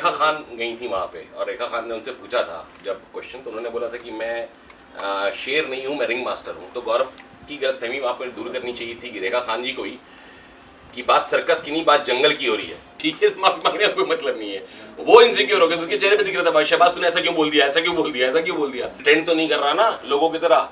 रेखा खान गई थी वहाँ पे और रेखा खान ने उनसे पूछा था जब क्वेश्चन, तो उन्होंने बोला था कि मैं शेर नहीं हूँ, मैं रिंग मास्टर हूँ। तो गौरव की गलतफहमी वहाँ पर दूर करनी चाहिए थी कि रेखा खान जी को ही कि बात सर्कस की नहीं, बात जंगल की हो रही है। ठीक है, माफी मांगने का कोई मतलब नहीं है। वो इनसिक्योर हो गया, तो उसके चेहरे पे दिख रहा था भाई शहबाज तूने ऐसा क्यों बोल दिया, ऐसा क्यों बोल दिया, ऐसा क्यों बोल दिया। ट्रेंड तो नहीं कर रहा ना लोगों की तरह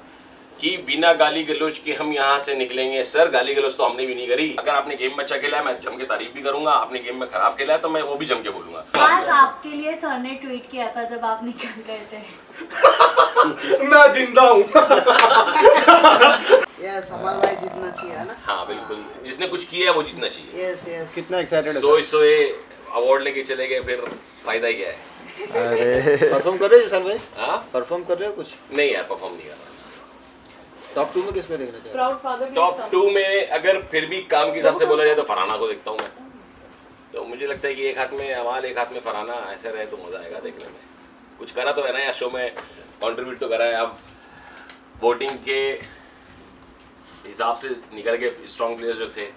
कि बिना गाली गलोच के हम यहाँ से निकलेंगे। सर गाली गलोच तो हमने भी नहीं करी। अगर आपने गेम में अच्छा खेला है मैं जम के तारीफ भी करूंगा, आपने गेम में खराब खेला है तो मैं वो भी जम के बोलूंगा। बस आपके लिए सर ने ट्वीट किया था जब आप निकल गए थे। मैं जिंदा हूँ। यस, अमर भाई जीतना चाहिए है ना। हाँ बिल्कुल, जिसने कुछ किया है वो जीतना चाहिए। Yes yes. कितना एक्साइटेड है। सोए अवार्ड लेके चले गए, फिर फायदा क्या है। अरे परफॉर्म कर रहे हो सर भाई? हाँ परफॉर्म कर रहे हो कुछ? नहीं यार, परफॉर्म नहीं कर रहा। टॉप 2 में किसमें देखना चाहिए? प्राउड फादर टॉप 2 में अगर फिर भी काम के हिसाब से बोला जाए तो फरहाना को देखता हूँ मैं। तो मुझे लगता है कि एक हाथ में अमाल एक हाथ में फरहाना ऐसे रहे तो मजा आएगा देखने में। कुछ करा तो है ना यार, शो में कंट्रीब्यूट तो करा है। अब वोटिंग के हिसाब से निकल के स्ट्रॉन्ग प्लेयर्स जो थे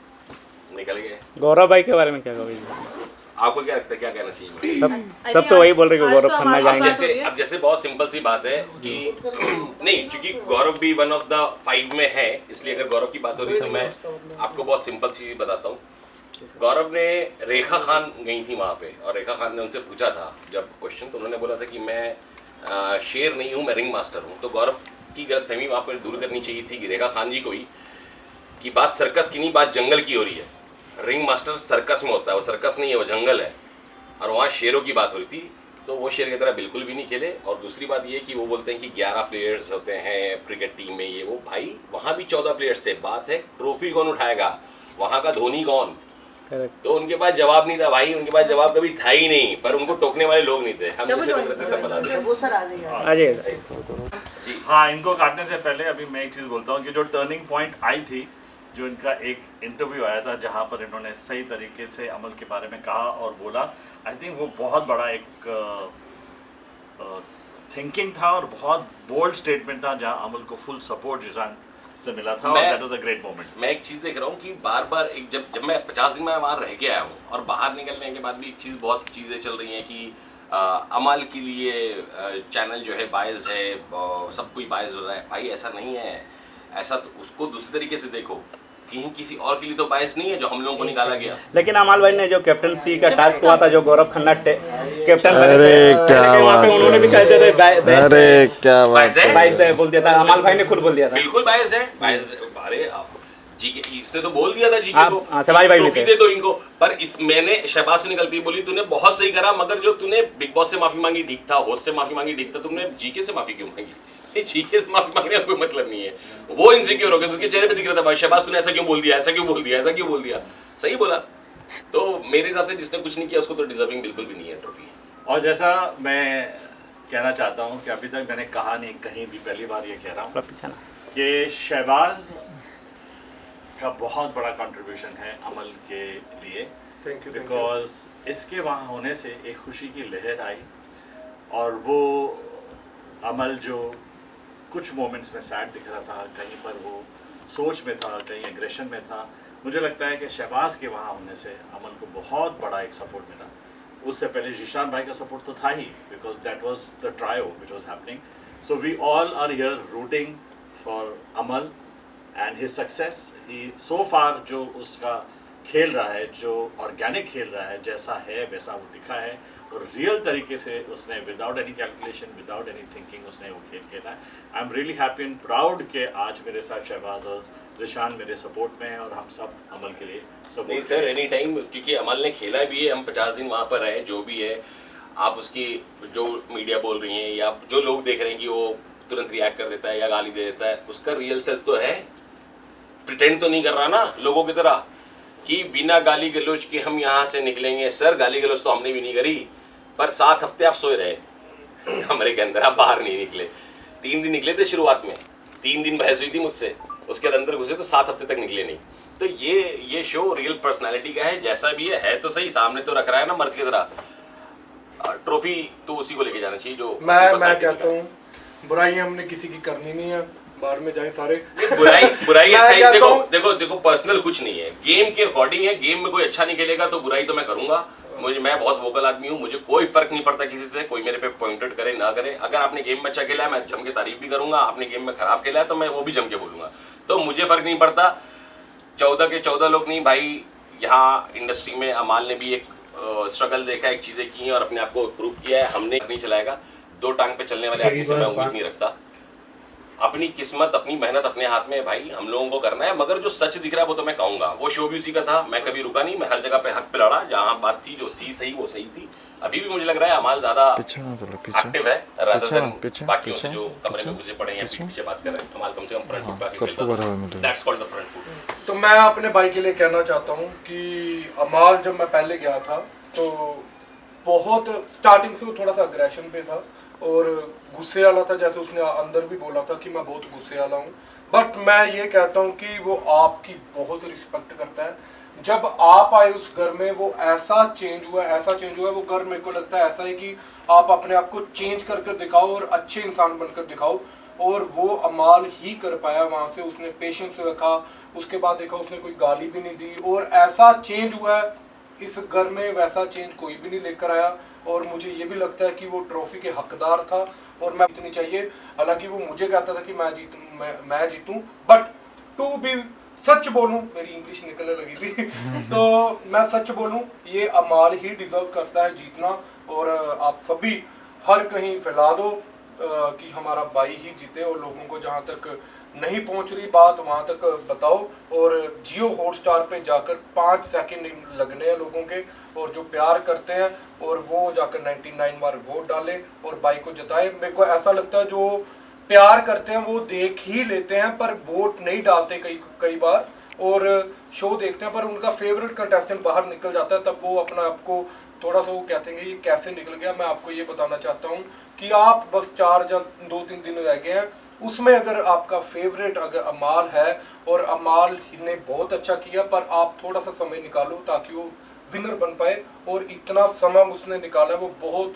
निकल गए। गौरव भाई के बारे में क्या कहोगे? आपको क्या लगता है, क्या कहना चाहिए? सब तो वही बोल रहे कि गौरव खन्ना जाएंगे। जैसे बहुत सिंपल सी बात है कि नहीं, क्योंकि गौरव भी वन ऑफ द 5 में है, इसलिए अगर गौरव की बात हो रही तो मैं आपको बहुत सिंपल सी चीज बताता हूँ। गौरव ने रेखा खान गई थी वहाँ पे और रेखा खान ने उनसे पूछा था जब क्वेश्चन, तो उन्होंने बोला था कि मैं शेर नहीं हूँ, मैं रिंग मास्टर हूँ। तो गौरव की गलतफहमी वहाँ पर दूर करनी चाहिए थी कि रेखा खान जी को ही कि बात सर्कस की नहीं, बात जंगल की हो रही है। रिंग मास्टर सर्कस में होता है, वो सर्कस नहीं है, वो जंगल है। और वहाँ शेरों की बात हो रही थी तो वो शेर की तरह बिल्कुल भी नहीं खेले। और दूसरी बात ये कि वो बोलते हैं कि 11 प्लेयर्स होते हैं क्रिकेट टीम में, ये वो भाई वहाँ भी 14 प्लेयर्स थे। बात है ट्रॉफी कौन उठाएगा, वहाँ का धोनी कौन। तो उनके पास जवाब नहीं था भाई, उनके पास जवाब कभी था ही नहीं, पर उनको टोकने वाले लोग नहीं थे। हम जिसे बता दें वो सर आ जाइए। हाँ, इनको काटने से पहले अभी मैं एक चीज़ बोलता हूँ कि जो टर्निंग पॉइंट आई थी, जो इनका एक इंटरव्यू आया था जहाँ पर इन्होंने सही तरीके से अमल के बारे में कहा और बोला, आई थिंक वो बहुत बड़ा एक थिंकिंग था और बहुत बोल्ड स्टेटमेंट था जहाँ अमल को फुल सपोर्ट जिसान से मिला था और that was a great moment. मैं एक चीज़ देख रहा हूँ कि बार बार एक जब मैं 50 दिन में वहाँ रह के आया हूँ और बाहर निकलने के बाद भी एक चीज़, बहुत चीज़ें चल रही हैं कि अमल के लिए चैनल जो है बायस्ड है, सब कोई बायस्ड हो रहा है। भाई ऐसा नहीं है, ऐसा तो उसको दूसरे तरीके से देखो, कहीं किसी और के लिए तो बायस नहीं है जो हम लोगों को निकाला गया। लेकिन अमाल भाई ने जो कैप्टनसी का टास्क हुआ था, जो गौरव खन्ना कैप्टन बने अरे क्या वहाँ पे उन्होंने भी कह दिया था, अरे क्या बात है, बायस बोल दिया था। अमाल भाई ने खुद बोल दिया था बिल्कुल बायस है, बायस। अरे जी के इसने तो बोल दिया था जी के को शहबाज भाई ट्रॉफी दे दो इनको। पर इस मैंने शहबाज को निकलती बोली तूने बहुत सही करा, मगर जो तूने बिग बॉस से माफी मांगी ठीक था, होस्ट से माफी मांगी ठीक था, तुमने जीके से माफी क्यों मांगी? जीके से माफी मांगने का कोई मतलब नहीं है। वो इनसिक्योर हो गया, उसके चेहरे पे दिख रहा था भाई शहबाज तूने ऐसा क्यों बोल दिया, ऐसा क्यों बोल दिया, ऐसा क्यों बोल दिया। सही बोला। तो मेरे हिसाब से जिसने कुछ नहीं किया उसको तो डिजर्विंग बिल्कुल भी नहीं है ट्रॉफी। और जैसा मैं कहना चाहता हूँ कि अभी तक मैंने कहा नहीं कहीं भी, पहली बार ये कह रहा हूँ कि शहबाज का बहुत बड़ा कंट्रीब्यूशन है अमल के लिए, बिकॉज इसके वहाँ होने से एक खुशी की लहर आई और वो अमल जो कुछ मोमेंट्स में सैड दिख रहा था, कहीं पर वो सोच में था, कहीं एग्रेशन में था, मुझे लगता है कि शहबाज के वहाँ होने से अमल को बहुत बड़ा एक सपोर्ट मिला। उससे पहले जीशान भाई का सपोर्ट तो था ही, because that was the trio which was happening. So we all are here rooting for Amal and his success. He so far जो उसका खेल रहा है, जो ऑर्गेनिक खेल रहा है, जैसा है वैसा वो दिखा है और रियल तरीके से उसने without any calculation, without any thinking उसने वो खेल खेला है। I am really happy and proud के आज मेरे साथ शहबाज और ज़िशान मेरे सपोर्ट में हैं और हम सब अमल के लिए सपोर्ट। नहीं सर, एनी टाइम, क्योंकि अमल ने खेला भी है, हम 50 दिन वहाँ पर रहे, जो भी है। आप उसकी जो मीडिया बोल रही हैं या जो लोग देख रहे हैं कि वो तुरंत रिएक्ट कर देता है या गाली दे देता है, उसका रियल सेल्फ तो है। प्रिटेंड तो नहीं कर रहा ना लोगों की तरह कि बिना गाली गलोच के हम यहाँ से निकलेंगे। सर गाली गलोच तो हमने भी नहीं करी, पर 7 हफ्ते आप सोए रहे कमरे के अंदर, आप बाहर नहीं निकले। 3 दिन निकले थे शुरुआत में, 3 दिन बहस हुई थी मुझसे, उसके अंदर घुसे तो 7 हफ्ते तक निकले नहीं। तो ये शो रियल पर्सनालिटी का है, जैसा भी है तो सही, सामने तो रख रहा है ना मर्द की तरह। ट्रॉफी तो उसी को लेके जाना चाहिए जो मैं कहता हूँ बुराइयां हमने किसी की करनी नहीं है, बाहर में जाएं सारे। बुराई अच्छा देखो पर्सनल कुछ नहीं है, गेम के अकॉर्डिंग है। गेम में कोई अच्छा नहीं खेलेगा तो बुराई तो मैं करूंगा, मैं बहुत वोकल आदमी हूँ, मुझे कोई फर्क नहीं पड़ता किसी से, कोई मेरे पे पॉइंटेड करे ना करे। अगर आपने गेम में अच्छा खेला है मैं जम के तारीफ भी करूंगा, आपने गेम में खराब खेला है तो मैं वो भी जम के बोलूंगा, तो मुझे फर्क नहीं पड़ता। 14 के 14 लोग नहीं भाई, यहाँ इंडस्ट्री में अमाल ने भी एक स्ट्रगल देखा, एक चीजें की हैं और अपने आप को प्रूव किया है। हमने नहीं चलाएगा, 2 टांग पे चलने वाले आदमी से मैं उम्मीद नहीं रखता। अपनी किस्मत अपनी मेहनत अपने हाथ में है भाई, हम लोगों को करना है। मगर जो सच दिख रहा है वो तो मैं कहूंगा, वो शो भी उसी का था, मैं कभी रुका नहीं, मैं हर जगह पे हक पे लड़ा, जहाँ बात थी जो थी सही वो सही थी। अभी भी मुझे लग रहा है अमाल ज्यादा एक्टिव है rather than बाकियों से जो कमरे में घुसे पड़े हैं पीछे बात कर रहे हैं। अमाल कम से कम फ्रंट फुट पे आके खेलता है, that's called the front foot. तो मैं अपने भाई के लिए कहना चाहता हूँ कि अमाल जब मैं पहले गया था तो बहुत स्टार्टिंग से वो थोड़ा सा अग्रेशन पे था और गुस्से वाला था, जैसे उसने अंदर भी बोला था कि मैं बहुत गुस्से वाला हूँ। बट मैं ये कहता हूँ कि वो आपकी बहुत रिस्पेक्ट करता है। जब आप आए उस घर में वो ऐसा चेंज हुआ वो घर मेरे को लगता है ऐसा है कि आप अपने आप को चेंज करके दिखाओ और अच्छे इंसान बनकर दिखाओ, और वो अमाल ही कर पाया। वहाँ से उसने पेशेंस रखा, उसके बाद देखा उसने कोई गाली भी नहीं दी, और ऐसा चेंज हुआ है इस घर में, वैसा चेंज कोई भी नहीं लेकर आया। और मुझे ये भी लगता है कि वो ट्रॉफी के हकदार था और मैं जीतनी चाहिए। हालांकि वो मुझे कहता था कि मैं जीतूं, बट टू भी सच बोलूं, मेरी इंग्लिश निकलने लगी थी तो मैं सच बोलूं, ये अमाल ही डिजर्व करता है जीतना। और आप सभी हर कहीं फैला दो कि हमारा भाई ही जीते, और लोगों को जहां तक नहीं पहुंच रही बात वहां तक बताओ। और जियो हॉटस्टार पे जाकर 5 सेकंड लगने हैं लोगों के, और जो प्यार करते हैं और वो जाकर 99 बार वोट डालें और भाई को जिताएं। मेरे को ऐसा लगता है जो प्यार करते हैं वो देख ही लेते हैं पर वोट नहीं डालते कई बार, और शो देखते हैं पर उनका फेवरेट कंटेस्टेंट बाहर निकल जाता है, तब वो अपना आपको थोड़ा सा वो कहते हैं कि ये कैसे निकल गया। मैं आपको ये बताना चाहता हूँ कि आप बस 4 या 2-3 दिन रह गए हैं, उसमें अगर आपका फेवरेट अगर अमाल है और अमाल ने बहुत अच्छा किया, पर आप थोड़ा सा समय निकालो ताकि वो विनर बन पाए। और इतना समय उसने निकाला, वो बहुत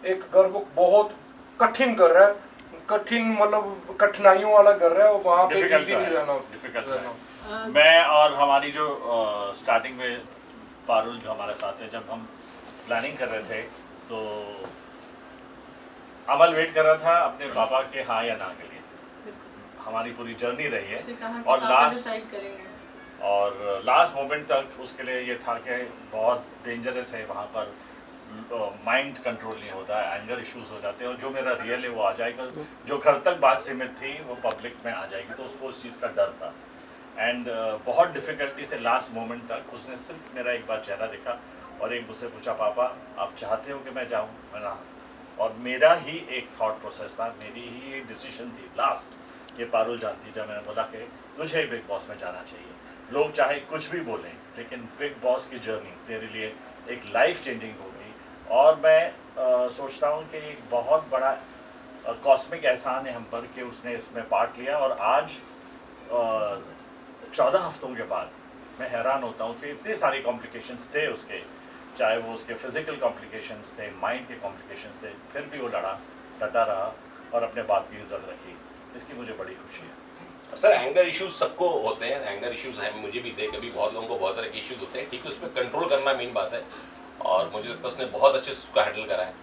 एक घर वो बहुत कठिन कर रहा है, कठिन मतलब कठिनाइयों वाला कर रहा है, और वहाँ पे इजी नहीं रहना। मैं और हमारी जो स्टार्टिंग में पारुल जो हमारे साथ है, जब हम प्लानिंग कर रहे थे तो अमल वेट कर रहा था अपने पापा के हाँ या ना के लिए। हमारी पूरी जर्नी रही है और लास्ट मोमेंट तक उसके लिए ये था कि बहुत डेंजरस है, वहाँ पर माइंड कंट्रोल नहीं होता है, एंगर इश्यूज हो जाते हैं, और जो मेरा रियल है वो आ जाएगा, जो घर तक बात सीमित थी वो पब्लिक में आ जाएगी, तो उसको उस चीज़ का डर था। एंड बहुत डिफ़िकल्टी से लास्ट मोमेंट तक उसने सिर्फ मेरा एक बार चेहरा देखा और एक मुझसे पूछा, पापा आप चाहते हो कि मैं जाऊँ? मैंने, और मेरा ही एक थॉट प्रोसेस था, मेरी ही एक डिसीजन थी लास्ट, ये पारुल जानती, जब मैंने बोला कि तुझे बिग बॉस में जाना चाहिए, लोग चाहे कुछ भी बोलें लेकिन बिग बॉस की जर्नी तेरे लिए एक लाइफ चेंजिंग होगी। और मैं सोचता हूँ कि एक बहुत बड़ा कॉस्मिक एहसान है हम पर कि उसने इसमें पार्ट लिया, और आज 14 हफ्तों के बाद मैं हैरान होता हूँ कि इतने सारे कॉम्प्लिकेशंस थे उसके, चाहे वो उसके फिजिकल कॉम्प्लिकेशंस थे, माइंड के कॉम्प्लिकेशंस थे, फिर भी वो डटा रहा और अपने बाप की इज्जत रखी। इसकी मुझे बड़ी खुशी है। सर एंगर इश्यूज सबको होते हैं, एंगर इश्यूज हैं, मुझे भी थे कभी, बहुत लोगों को बहुत तरह के इश्यूज होते हैं, ठीक है, उस पर कंट्रोल करना मेन बात है, और मुझे लगता है उसने बहुत अच्छे से उसको हैंडल करा है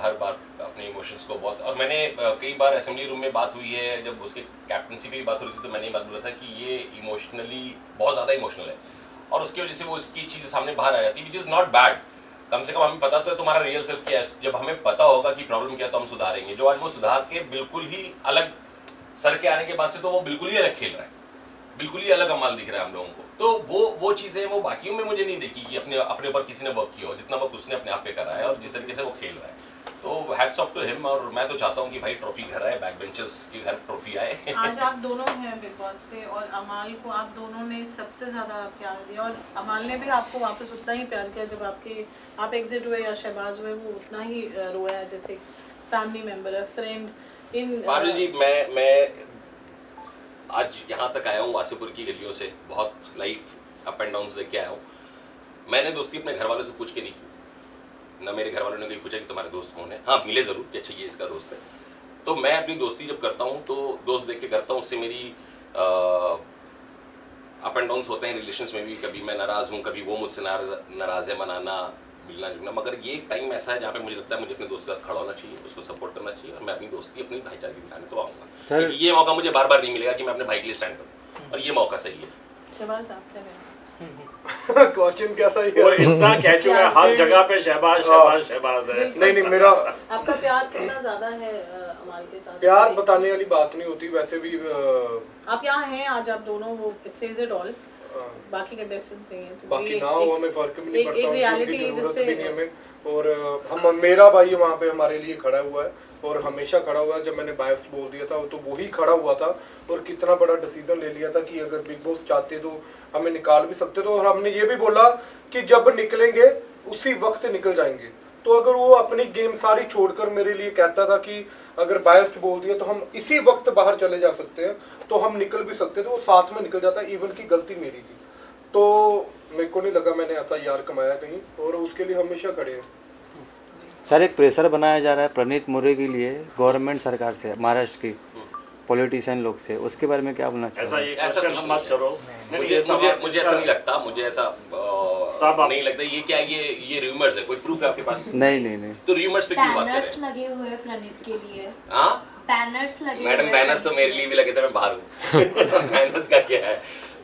हर बार अपने इमोशंस को बहुत। और मैंने कई बार असेंबली रूम में बात हुई है, जब उसके कैप्टनसी पे बात हो रही थी तो मैंने ये बात बोला था कि ये इमोशनली बहुत ज़्यादा इमोशनल है, और उसकी वजह से वो उसकी चीज़ें सामने बाहर आ जाती है, विच इज़ नॉट बैड। कम से कम हमें पता तो है तुम्हारा रियल सेल्फ क्या है, जब हमें पता होगा कि प्रॉब्लम क्या है तो हम सुधारेंगे। जो आज वो सुधार के बिल्कुल ही अलग सर के आने के बाद से तो वो बिल्कुल ही अलग खेल रहा है, बिल्कुल ही अलग अमाल दिख रहा है हम लोगों को। तो वो चीज़ें वो बाकियों में मुझे नहीं देखी कि अपने ऊपर किसी ने वर्क किया हो, जितना वर्क उसने अपने आप पे करा है और जिस तरीके से वो खेल रहा है, तो हैट्स ऑफ टू हिम। और मैं तो चाहता हूँ कि भाई ट्रॉफी घर आए, बैक बेंचेस के घर ट्रॉफी आए। आज आप दोनों हैं बिग बॉस से, और अमाल को आप दोनों ने सबसे ज़्यादा प्यार दिया, और अमाल ने भी आपको वापस उतना ही प्यार किया। जब आप एग्जिट हुए या शहबाज हुए, वो उतना ही रोया है जैसे फैमिली मेम्बर है, फ्रेंड। पारुल जी, मैं आज यहाँ तक आया हूँ वासीपुर की गलियों से, बहुत लाइफ अप एंड डाउन्स देख के आया हूँ। मैंने दोस्ती अपने घर वालों से पूछ के नहीं की, ना मेरे घर वालों ने कभी पूछा कि तुम्हारे दोस्त कौन है। हाँ, मिले ज़रूर कि अच्छा ये इसका दोस्त है। तो मैं अपनी दोस्ती जब करता हूँ तो दोस्त देख के करता हूँ, उससे मेरी अप एंड डाउन्स होते हैं रिलेशंस में भी, कभी मैं नाराज़ हूँ, कभी वो मुझसे नाराज़ है, मनाना मिलना जुलना, मगर ये एक टाइम ऐसा है जहाँ पे मुझे लगता है मुझे अपने दोस्त का खड़ा होना चाहिए, उसको सपोर्ट करना चाहिए, और मैं अपनी दोस्ती अपनी भाईचारे दिखाने तो आऊँगा। सर ये मौका मुझे बार बार नहीं मिलेगा कि मैं अपने भाई के लिए स्टैंड करूँ, और ये मौका सही है। शहबाज आप क्या कहें? क्वेश्चन कैसा वो है? इतना कह चुका है हर जगह पे शहबाज शहबाज शहबाज है। नहीं मेरा आपका प्यार कितना ज्यादा है अमाल के साथ? प्यार बताने वाली बात नहीं होती, वैसे भी आप यहाँ हैं आज, आप दोनों, वो इट सेज इट ऑल। बाकी कंटेस्टेंट्स नहीं है तो बाकी ये ना हो एक- हमें फर्क भी नहीं एक पड़ता, उनकी रियलिटी जरूरत जिससे भी नहीं हमें, और हम मेरा भाई वहाँ पे हमारे लिए खड़ा हुआ है और हमेशा खड़ा हुआ है। जब मैंने बायस बोल दिया था तो वही खड़ा हुआ था, और कितना बड़ा डिसीजन ले लिया था कि अगर बिग बॉस चाहते तो हमें निकाल भी सकते थे, और हमने ये भी बोला कि जब निकलेंगे उसी वक्त निकल जाएंगे। तो अगर वो अपनी गेम सारी छोड़कर मेरे लिए कहता था कि अगर बायस्ड बोल दिया तो हम इसी वक्त बाहर चले जा सकते हैं, तो हम निकल भी सकते थे, वो साथ में निकल जाता। इवन की गलती मेरी थी, तो मेरे को नहीं लगा मैंने ऐसा यार कमाया कहीं, और उसके लिए हमेशा खड़े हैं। सर एक प्रेशर बनाया जा रहा है प्रणीत मोरे के लिए गवर्नमेंट सरकार से, महाराष्ट्र की पॉलिटिशियन लोग से, उसके बारे में क्या बोलना ऐसा चाहिए? ये ऐसा क्वेश्चन कुछ मत नहीं करो। मुझे ऐसा नहीं लगता, मुझे ऐसा नहीं लगता। ये क्या है, ये रूमर्स है, कोई प्रूफ है आपके पास? नहीं तो रूमर्स पे क्यों बात कर बैनर्स रहे हैं? लगे हुए हैं प्रणीत के लिए, हाँ बैनर्स लगे मैडम, हुए बैनर्स हैं। तो मेरे लिए भी लगे थे, मैं बाहर हूँ। बैनर्स का क्या है,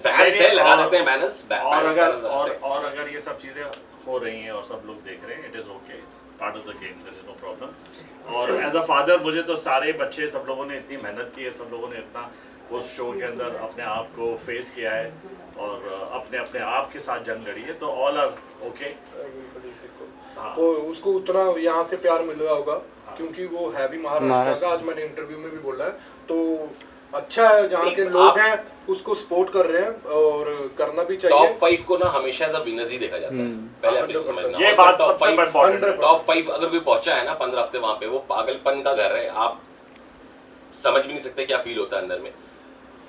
बैनर्स है, लगा देते हैं बैनर्स। और अगर ये सब चीजें हो रही हैं और सब लोग देख रहे हैं, it is okay, part of the game, there is no problem. और एज अ फादर मुझे तो सारे बच्चे, सब लोगों ने इतनी मेहनत की है, सब लोगों ने इतना उस शो के अंदर अपने आप को फेस किया है और अपने अपने आप के साथ जंग लड़ी है, तो ऑल आर ओके। हाँ। तो उसको उतना यहाँ से प्यार मिल रहा होगा क्योंकि वो है भी महाराष्ट्र का। आज मैंने इंटरव्यू में भी बोला है, तो अच्छा है जहाँ के लोग हैं उसको सपोर्ट कर रहे हैं और करना भी चाहिए। टॉप 5 को ना हमेशा एज अ विनर्स ही देखा जाता है, पहले आप इसको समझना। ये बात सबसे इम्पोर्टेंट है। टॉप 5 अगर कोई पहुंचा है ना 15 हफ्ते वहां पे, वो पागलपन का घर है, आप समझ भी नहीं सकते क्या फील होता है अंदर में।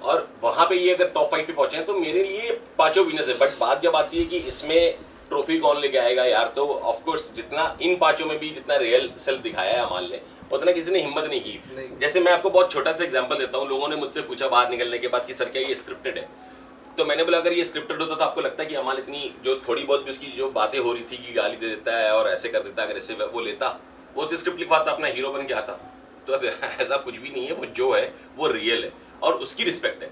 और वहां पे ये अगर टॉप 5 पे पहुंचे हैं तो मेरे लिए पांचों विनर्स है। बट बात जब आती है कि इसमें ट्रॉफी कौन लेके आएगा यार, तो ऑफ कोर्स जितना इन पांचों में भी जितना रियल सेल्फ दिखाया है अमाल ने, उतना किसी ने हिम्मत नहीं की। जैसे मैं आपको बहुत छोटा सा एग्जांपल देता हूँ, लोगों ने मुझसे पूछा बाहर निकलने के बाद कि सर क्या ये स्क्रिप्टेड है, तो मैंने बोला अगर ये स्क्रिप्टेड होता तो आपको लगता है कि अमाल इतनी जो थोड़ी बहुत भी उसकी जो बातें हो रही थी कि गाली दे देता है और ऐसे कर देता है, अगर ऐसे वो लेता, वो तो स्क्रिप्ट लिखवाता, अपना हीरो बन के आता। तो ऐसा कुछ भी नहीं है, वो जो है वो रियल है और उसकी रिस्पेक्ट है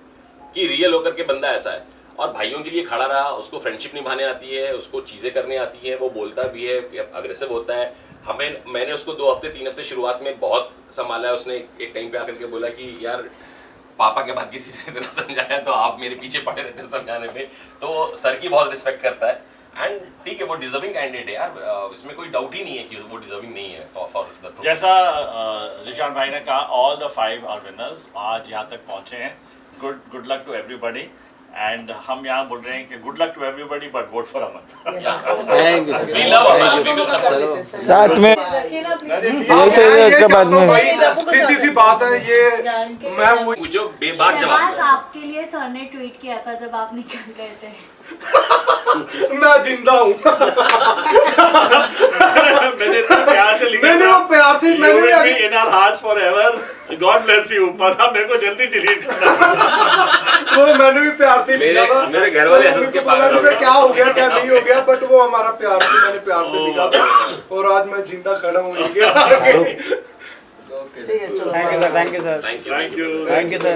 कि रियल होकर के बंदा ऐसा है और भाइयों के लिए खड़ा रहा, उसको फ्रेंडशिप निभाने आती है, उसको चीज़ें करने आती है, वो बोलता भी है, अग्रेसिव होता है। मैंने उसको 2 हफ्ते 3 हफ्ते शुरुआत में बहुत संभाला है। उसने एक टाइम पे आकर के बोला कि यार पापा के बाद किसी ने इतना समझाया तो आप मेरे पीछे पड़े रहते हैं समझाने में, तो सर की बहुत रिस्पेक्ट करता है। एंड ठीक है, वो डिजर्विंग कैंडिडेट है यार, इसमें कोई डाउट ही नहीं है कि वो डिजर्विंग नहीं है फॉर द थ्रोन। जैसा जिशान भाई ने कहा, ऑल द 5 आर विनर्स, आज यहाँ तक पहुँचे हैं। Good luck to everybody, and हम यहाँ बोल रहे हैं कि good luck to everybody but vote for Aman. Thank you We love Amal, we will support. साथ में रखिए ना please। हाँ, से मैं ये उसके बाद चाहता हूँ में- भाई, सीधी सी बात है ये, मैं वो मुझे बेबाक जवाब शहबाज दिया। आपके लिए सर ने ट्वीट किया था जब आप निकल गए थे। मैं जिंदा हूँ। मैंने इतना प्यार से लिखा मैंने था, वो प्यार से You मैंने will भी be in our hearts forever. God bless you, पर अब मेरे को जल्दी डिलीट करना। वो मैंने भी प्यार से लिखा था। मेरे घर वाले हंस के पागल हो गए। क्या हो गया क्या नहीं हो गया, बट वो हमारा प्यार से, मैंने प्यार से लिखा था और आज मैं जिंदा खड़ा हूँ। ठीक है चलो thank you sir, thank you sir, thank you Thank you. Thank you sir.